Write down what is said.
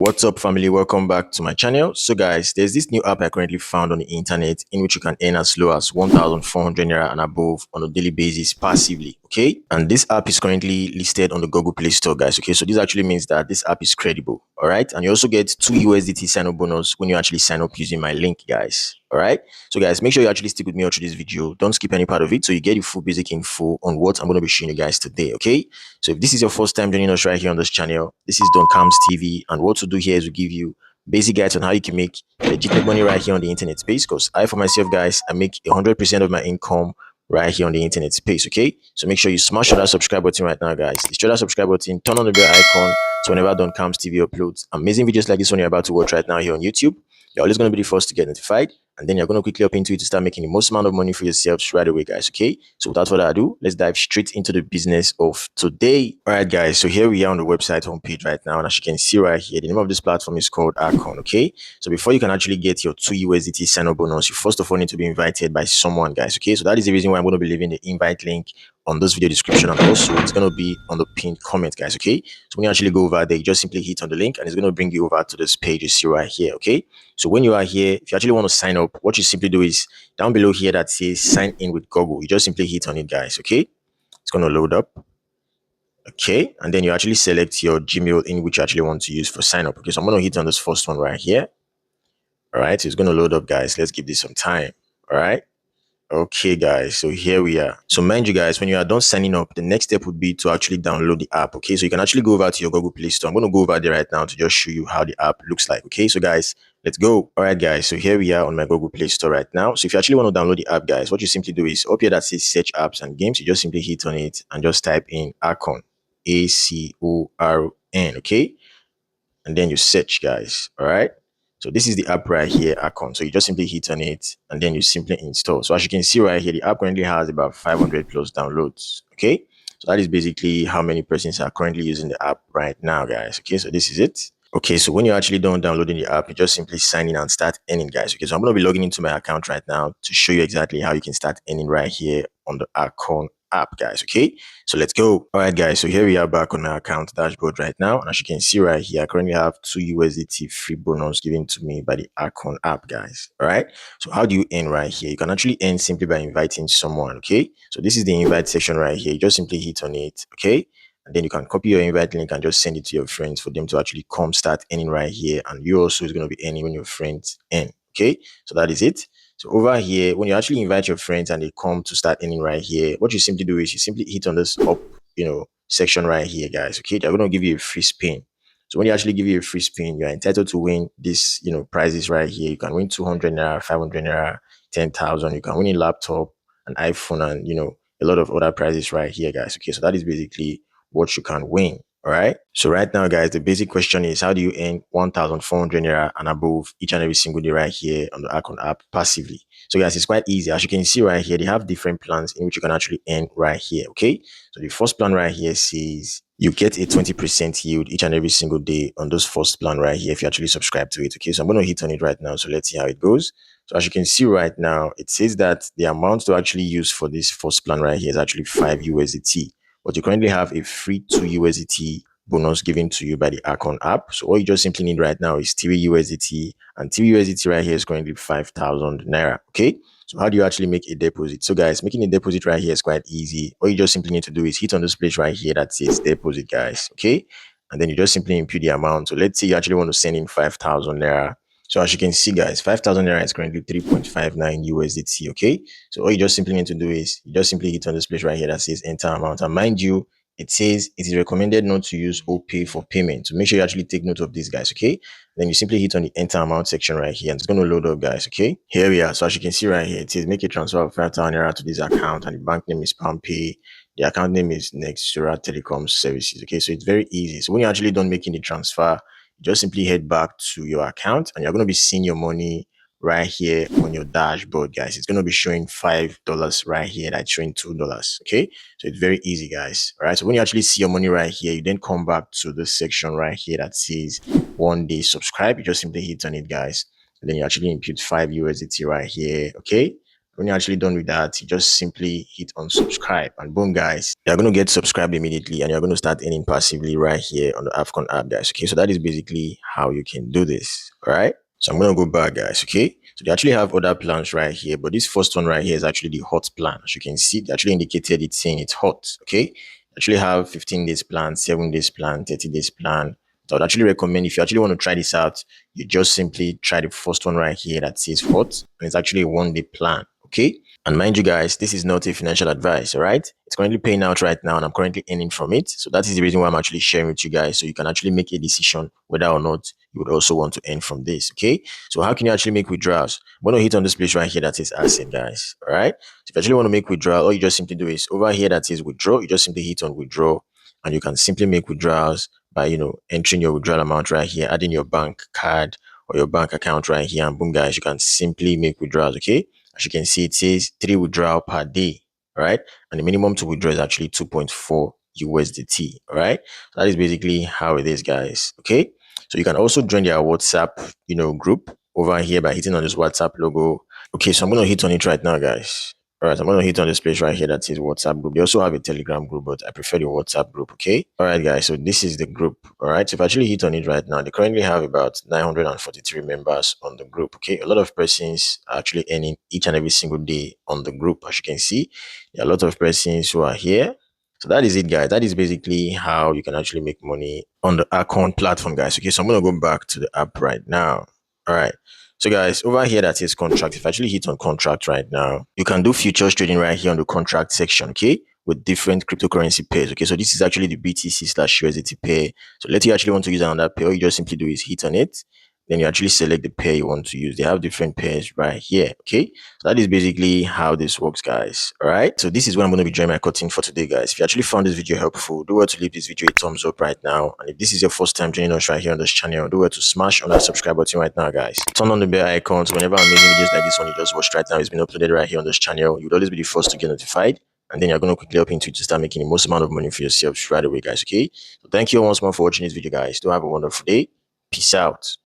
What's up, family? Welcome back to my channel. So, guys, there's this new app I currently found on the internet in which you can earn as low as 1,400 naira and above on a daily basis passively. Okay, and this app is currently listed on the Google Play Store, guys. Okay, so this actually means that this app is credible. All right, and you also get 2 USDT sign up bonus when you actually sign up using my link, guys. All right, so guys, make sure you actually stick with me all through this video. Don't skip any part of it so you get the full basic info on what I'm going to be showing you guys today. Okay, so if this is your first time joining us right here on this channel, this is Don Cam's TV, and what to do here is to give you basic guides on how you can make legitimate money right here on the internet space. Because I, for myself, guys, I make 100% of my income right here on the internet space. Okay, so make sure you smash that subscribe button right now, guys. Destroy that subscribe button, turn on the bell icon, so whenever Don Cam's TV uploads amazing videos like this one you're about to watch right now here on YouTube, you're always going to be the first to get notified, and then you're going to quickly up into it to start making the most amount of money for yourselves right away, guys. Okay, so without further ado, let's dive straight into the business of today. All right, guys, so here we are on the website homepage right now, and as you can see right here, the name of this platform is called Arcon. Okay, so before you can actually get your 2 USDT sign up bonus, you first of all need to be invited by someone, guys. Okay, so that is the reason why I'm going to be leaving the invite link on this video description, and also it's going to be on the pinned comment, guys. Okay, so when you actually go over there, you just simply hit on the link and it's going to bring you over to this page you see right here. Okay, so when you are here, if you actually want to sign up, what you simply do is down below here that says sign in with Google, you just simply hit on it, guys. Okay, it's going to load up. Okay, and then you actually select your Gmail in which you actually want to use for sign up. Okay, so I'm going to hit on this first one right here. All right, so it's going to load up, guys. Let's give this some time. All right. Okay, guys, so here we are. So mind you, guys, when you are done signing up, the next step would be to actually download the app. Okay, so you can actually go over to your Google Play Store. I'm going to go over there right now to just show you how the app looks like. Okay, so guys, let's go. All right, guys, so here we are on my Google Play Store right now. So if you actually want to download the app, guys, what you simply do is up here that says search apps and games, you just simply hit on it and just type in Acon, Acorn. Okay, and then you search, guys. All right, so this is the app right here, Acon. So you just simply hit on it and then you simply install. So as you can see right here, the app currently has about 500 plus downloads. Okay, so that is basically how many persons are currently using the app right now, guys. Okay, so this is it. Okay, so when you're actually done downloading the app, you just simply sign in and start earning, guys. Okay, so I'm going to be logging into my account right now to show you exactly how you can start earning right here on the Acon app, guys. Okay, so let's go. All right, guys, so here we are back on my account dashboard right now, and as you can see right here, I currently have 2 USDT free bonus given to me by the Acon app, guys. All right, so how do you earn right here? You can actually earn simply by inviting someone. Okay, so this is the invite section right here. You just simply hit on it. Okay, and then you can copy your invite link and just send it to your friends for them to actually come start earning right here, and you also is going to be earning when your friends earn. Okay, so that is it. So over here, when you actually invite your friends and they come to start earning right here, what you simply do is you simply hit on this up, section right here, guys. Okay, they're going to give you a free spin. So when you actually give you a free spin, you're entitled to win this, prizes right here. You can win 200 naira, 500 naira, 10,000. You can win a laptop, an iPhone, and a lot of other prizes right here, guys. Okay, so that is basically what you can win. All right. So right now, guys, the basic question is how do you earn 1,400 naira and above each and every single day right here on the Acon app passively? So guys, it's quite easy. As you can see right here, they have different plans in which you can actually earn right here. Okay. So the first plan right here says you get a 20% yield each and every single day on this first plan right here if you actually subscribe to it. Okay. So I'm going to hit on it right now. So let's see how it goes. So as you can see right now, it says that the amount to actually use for this first plan right here is actually 5 USDT. But you currently have a free 2 USDT bonus given to you by the Acon app. So all you just simply need right now is 3 USDT, and 3 USDT right here is currently 5,000 naira. Okay. So how do you actually make a deposit? So guys, making a deposit right here is quite easy. All you just simply need to do is hit on this place right here that says deposit, guys. Okay. And then you just simply input the amount. So let's say you actually want to send in 5,000 naira. So as you can see, guys, 5,000 naira is currently 3.59 USDT. Okay. So all you just simply need to do is you just simply hit on this place right here that says enter amount. And mind you, it says it is recommended not to use OPay for payment. So make sure you actually take note of this, guys. Okay. Then you simply hit on the enter amount section right here, and it's going to load up, guys. Okay. Here we are. So as you can see right here, it says make a transfer of 5,000 naira to this account, and the bank name is PalmPay. The account name is Nextura Telecom Services. Okay. So it's very easy. So when you're actually done making the transfer, just simply head back to your account and you're going to be seeing your money right here on your dashboard, guys. It's going to be showing $5 right here. That's showing $2. Okay. So it's very easy, guys. All right. So when you actually see your money right here, you then come back to this section right here that says 1 day subscribe. You just simply hit on it, guys. And then you actually input 5 USDT right here. Okay. When you're actually done with that, you just simply hit on subscribe, and boom, guys, you're going to get subscribed immediately, and you're going to start earning passively right here on the Afcon app, guys. Okay, so that is basically how you can do this. All right, so I'm going to go back, guys. Okay, so they actually have other plans right here, but this first one right here is actually the hot plan. As you can see, they actually indicated it's saying it's hot. Okay, they actually have 15 days plan, 7 days plan, 30 days plan. So I'd actually recommend, if you actually want to try this out, you just simply try the first one right here that says hot, and it's actually a 1 day plan. Okay, and mind you, guys, this is not a financial advice. All right, it's currently paying out right now, and I'm currently earning from it. So that is the reason why I'm actually sharing with you guys, so you can actually make a decision whether or not you would also want to earn from this. Okay, so how can you actually make withdrawals? I'm going to hit on this place right here that says asset, guys. All right, so if you actually want to make withdrawal, all you just simply do is over here that says withdraw, you just simply hit on withdraw, and you can simply make withdrawals by entering your withdrawal amount right here, adding your bank card or your bank account right here, and boom, guys, you can simply make withdrawals. Okay, as you can see, it says 3 withdrawal per day. All right, and the minimum to withdraw is actually 2.4 USDT. All right, so that is basically how it is, guys. Okay, so you can also join their WhatsApp group over here by hitting on this WhatsApp logo. Okay, so I'm going to hit on it right now, guys. All right, I'm going to hit on this place right here that says WhatsApp group. They also have a Telegram group, but I prefer the WhatsApp group, okay? All right, guys, so this is the group, all right? So if I actually hit on it right now, they currently have about 943 members on the group, okay? A lot of persons are actually earning each and every single day on the group, as you can see. There are a lot of persons who are here. So that is it, guys. That is basically how you can actually make money on the Account platform, guys. Okay, so I'm going to go back to the app right now. All right. So guys, over here that is contract. If I actually hit on contract right now, you can do futures trading right here on the contract section, okay? With different cryptocurrency pairs. Okay, so this is actually the BTC/USDT pair. So let's say you actually want to use another pair, all you just simply do is hit on it. Then you actually select the pair you want to use. They have different pairs right here. Okay, so that is basically how this works, guys. All right, so this is what I'm going to be joining my cutting for today, guys. If you actually found this video helpful, do well to leave this video a thumbs up right now. And if this is your first time joining us right here on this channel, do well to smash on that subscribe button right now, guys. Turn on the bell icon so whenever I'm making videos like this one you just watched right now is being uploaded right here on this channel, you'll always be the first to get notified. And then you're going to quickly up into to start making the most amount of money for yourself right away, guys. Okay, so thank you once more for watching this video, guys. Do have a wonderful day. Peace out.